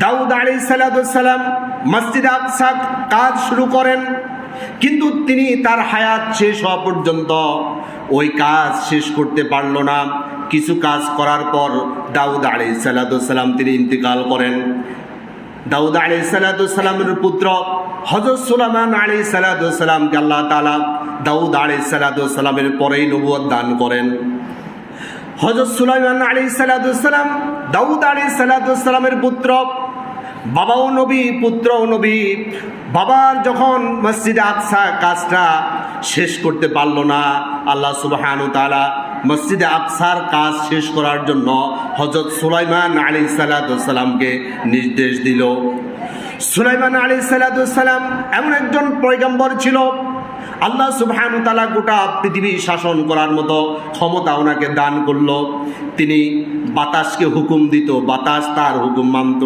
দাউদ আলাইহিস সালাম মসজিদ আকসা কাজ শুরু করেন, কিন্তু তিনি তার হায়াত শেষ হওয়া পর্যন্ত ওই কাজ শেষ করতে পারল না। কিছু কাজ করার পর দাউদ আলাইহিস সালাম তিনি ইন্তেকাল করেন। দাউদ আলাইহিস সালামের পুত্র হযরত সুলাইমান আলাইহিস সালামকে আল্লাহ তাআলা দাউদ আলাইহিস সালামের পরেই নবুয়ত দান করেন। হযরত সুলাইমান আলাইহিস সালাম দাউদ আলাইহিস সালামের পুত্র, বাবাও নবী, পুত্রও নবী। বাবার যখন মসজিদে আকসা কাজটা শেষ করতে পারল না, আল্লাহ সুবহানাহু ওয়া তাআলা মসজিদে আকসার কাজ শেষ করার জন্য হযরত সুলাইমান আলাইহিস সালামকে নির্দেশ দিল। সুলাইমান আলাইহিস সালাম এমন একজন পয়গম্বর ছিল, আল্লাহ সুবহানাহু ওয়া তাআলা গোটা পৃথিবী শাসন করার মতো ক্ষমতা ওনাকে দান করলো। তিনি বাতাসকে হুকুম দিত, বাতাস তার হুকুম মানত।